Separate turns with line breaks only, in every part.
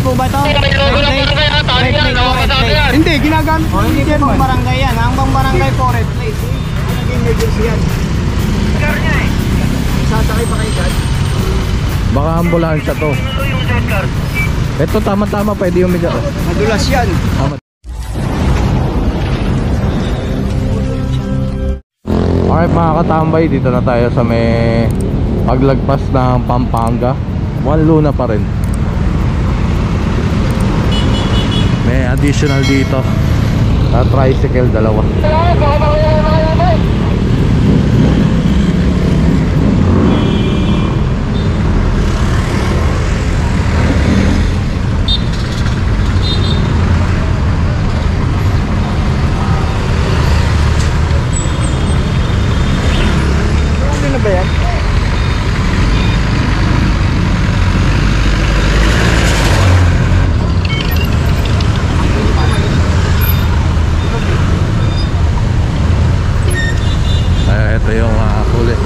po ba ito?
Hindi, ginagamit ko
Hindi po pang barangay yan. Ang pang barangay po, red plate.
Naging emergency yan. Car niya eh. Sasakay pa kayo dyan?
Baka ambulansya to. Ito tama-tama pwede yung medyo.
Madulas yan.
Alright mga katambay, dito na tayo sa may paglagpas ng Pampanga. One Luna pa rin. May additional dito na tricycle, dalawa.
Ano na ba yan?
Ito yung huli.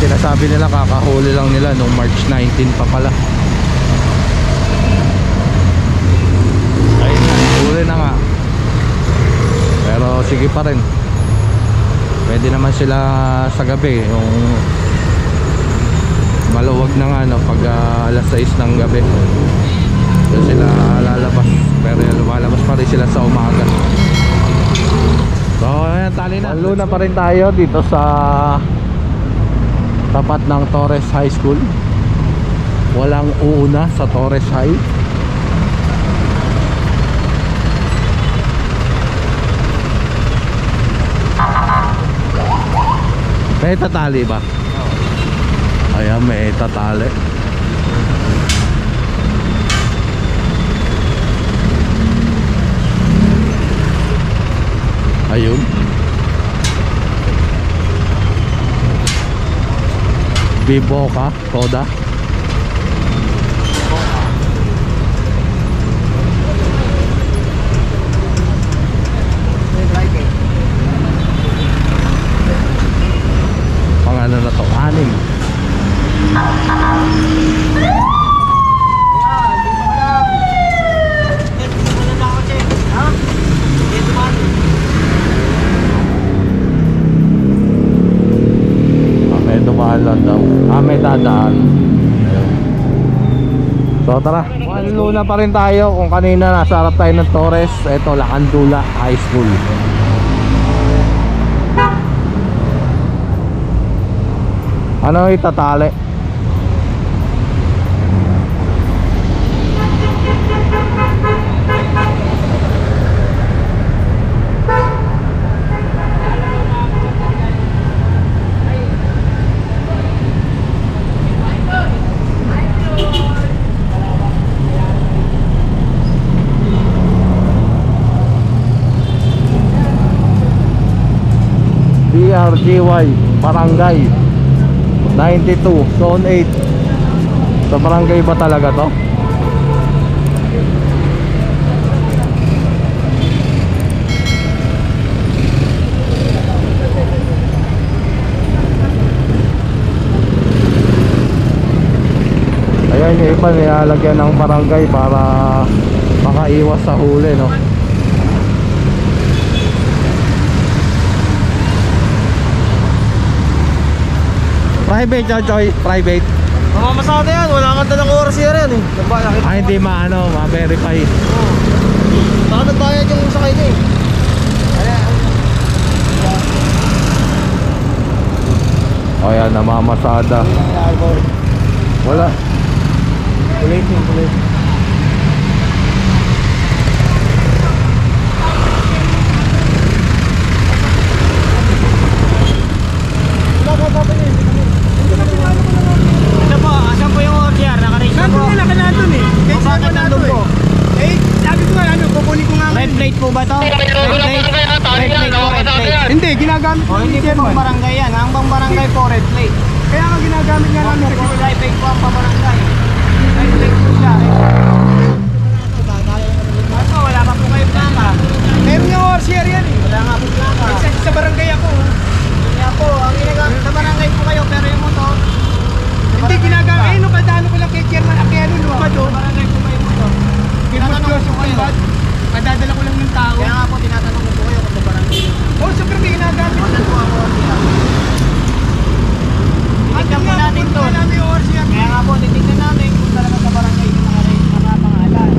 Sinasabi nila kakahuli lang nila nung March 19 pa pala. Ayun na, huli na nga. Pero sige pa rin. Pwede naman sila sa gabi, yung maluwag na nga no, pag alas 6 ng gabi. So sila lalabas, pero lumalabas pa rin sila sa umaga. So ayan, tali na. Luna pa rin tayo dito sa tapat ng Torres High School. Walang uuna sa Torres High. May tatali ba? Ayan, may tatali. Ayun. Biboka, Toda. Pang ano na to? 6. Dumaan lang daw. May dadaan. Ayun. So tara, One Luna pa rin tayo. Kung kanina nasa harap tayo ng Torres, ito Lacandula High School. Ano itatali? BRGY Barangay 92 Zone 8. Sa barangay ba talaga to? iba nilalagyan ng barangay para makaiwas sa huli, no? Private yan, Choy, private.
Mamamasada yan, wala kang dalang oras yan eh.
Ay, hindi maano, ma-verify.
Baka nagbayad yung sakay niya eh.
O yan, namamasada. Wala.
Kulit yung kulit.
Ito po, asan po yung OTR? Naka-race na po.
Nandun nila ka nandun eh.
O bakit nandun po?
Eh, sabi ko nga ano, kukunin ko nga
Red plate po ba to? Red plate? Red plate po, red plate.
Hindi, ginagamit
O
ko
hindi
yung
po pang
chairman.
barangay yan. Ang pang barangay po, red plate.
Kaya nga ginagamit nga namin sa
Red plate po ang pang barangay. Red plate po siya. Ano, wala pa po kayo plaka.
Meron yung ORCR yan eh.
Wala nga po plaka.
Sa barangay ako.
Kaya po, ang ginagamit sa barangay po kayo, pero yung motor,
Hindi ginagamit. Eh, nung kadano ko lang kay chairman Apiano, lumabad
sa
doon.
barangay po kayo motor.
Pinapos ko sa kalbad. Madadala ko lang ng tao.
Kaya nga po, tinatanong ko po kayo kung sa barangay.
Oh, sobrang may ginagamit.
Saan po ako OTR? Titignan po natin to.
namin yung ORCR.
Kaya nga po, titignan namin kung talaga sa barangay yung mga pangalan.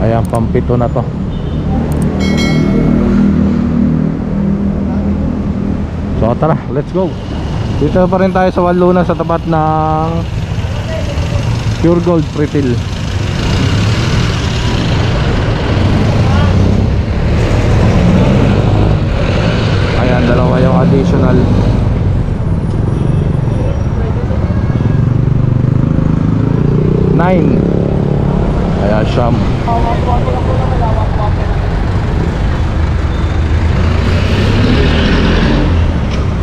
Ayan, pampito na to. So tara, let's go. Dito pa rin tayo sa Wanlunan sa tapat ng Pure Gold Pretil. Ayan, dalawa yung additional. Nine. Ayan, siyam.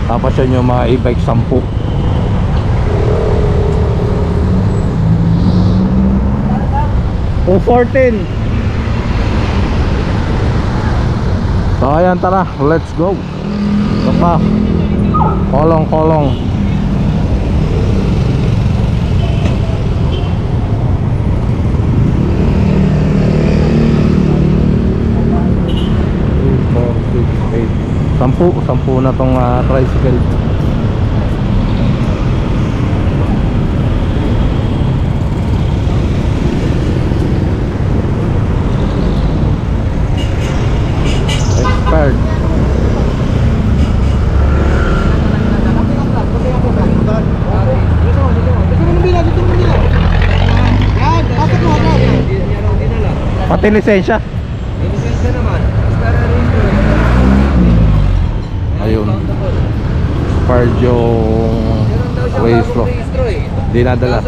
Tapos yun yung mga e-bike 10. O 14. So ayan, tara, let's go. Ito pa, kolong. Sampu na tong tricycle. Expired. Pati lisensya. Ayun, expired yung rehistro. Dinadala.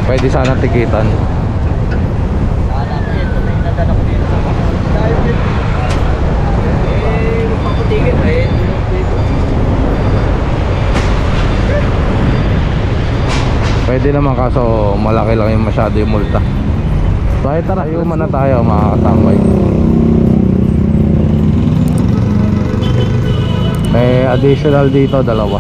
Pwede sana tikitan. Pwede naman, kaso malaki lang yung masyado yung multa. So ay tara, iuman na tayo mga katambay. May additional dito, dalawa.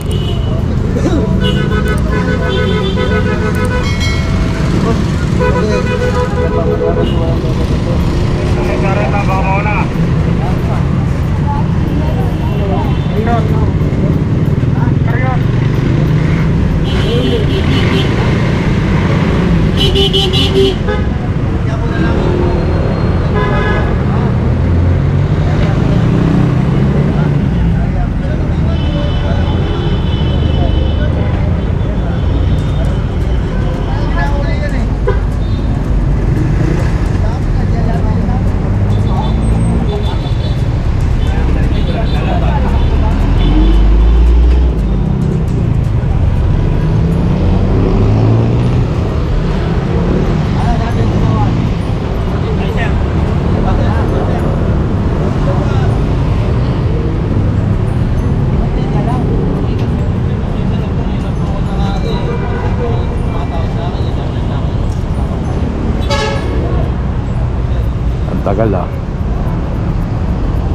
tagal ah.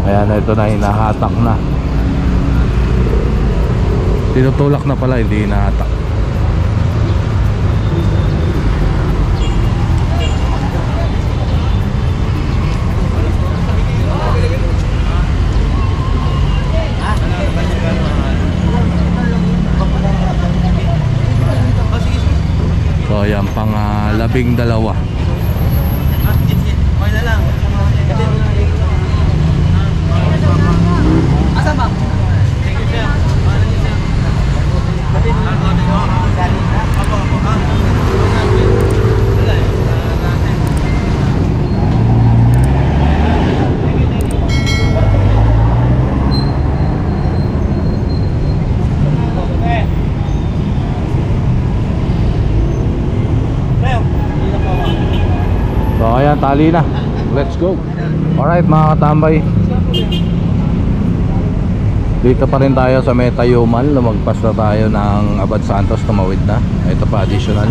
Ayan, ito na, hinahatak na. Tinutulak na pala, hindi hinahatak. So ayan, pang 12.
Asan ba?
So ayan, tali na. Let's go. Alright mga katambay, dito pa rin tayo sa Meta Yumal. Lumagpas na tayo ng Abad Santos, tumawid na. Ito pa additional.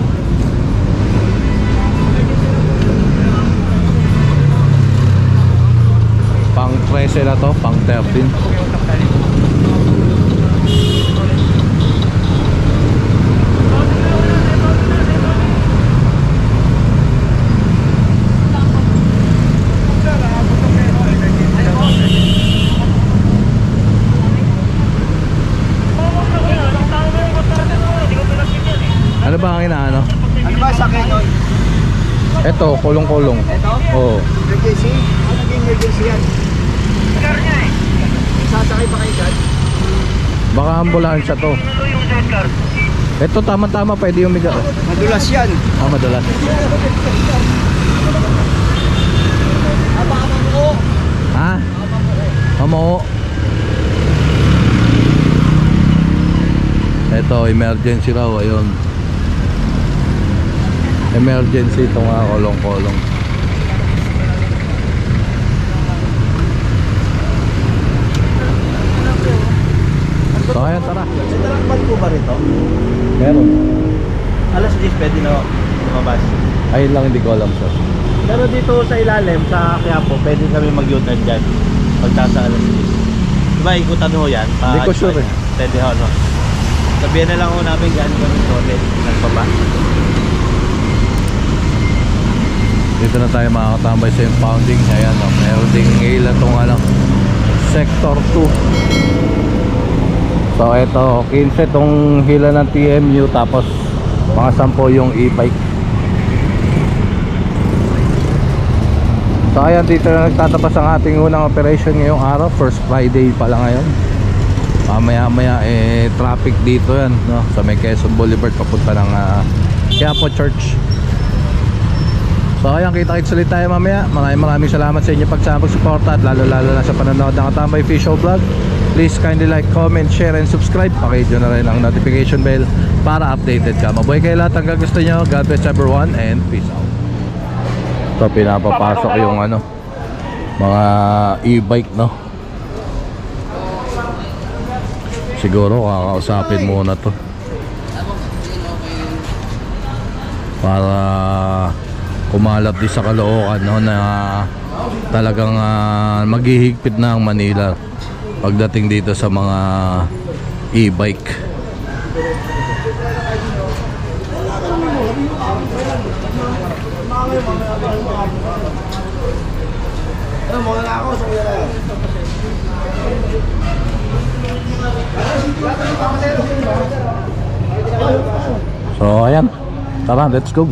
Pang 13 na to, pang 13. Ano ba ang inaano?
Ano ba sa akin yun?
Ito, kulong-kulong.
Ito?
Oo.
Emergency? Ano naging emergency yan? Car niya eh. Sasakay pa kayo dyan?
Baka ambulansya to. Ito tama-tama, pwede yung miga.
Madulas yan.
Ah, madalas. Ha? Mamuo. Ito, emergency raw, ayun. Emergency ito nga, kolong-kolong. So ayan, tara.
May talakban po ba rito?
Meron.
Alas 10 pwede na lumabas.
Ayun lang, hindi ko alam sir.
Pero dito sa ilalim, sa Quiapo, pwede kami mag-U-turn dyan. Pagtasa alas 10. Diba, ikutan ho yan?
Hindi ko sure eh.
Pwede ho, no? Sabihan na lang ho namin gano'n kami toilet. Nagbaba.
Dito na tayo makakatambay sa impounding. Ayan, no? Meron ding ila itong ano, Sector 2. So ito, 15 itong hila ng TMU. Tapos mga 10 yung e-bike. So ayan, dito na nagtatapos ang ating unang operation ngayong araw. First Friday pala ngayon. Mamaya-maya traffic dito yan, no? Sa may Quezon Boulevard papunta ng Quiapo Church. So ayan, kita-kits ulit tayo mamaya. Maraming salamat sa inyo pagsama-suporta at lalo-lalo na sa panonood ng Katambay Official Vlog. Please kindly like, comment, share and subscribe. Pakihit nyo na rin ang notification bell para updated ka. Mabuhay kayo lahat hanggang gusto nyo. God bless everyone and peace out. So pinapapasok yung ano, mga e-bike, no? Siguro kakausapin muna to para kumalat din sa Caloocan, no, na talagang maghihigpit na ang Manila pagdating dito sa mga e-bike. So ayan, tara, let's go.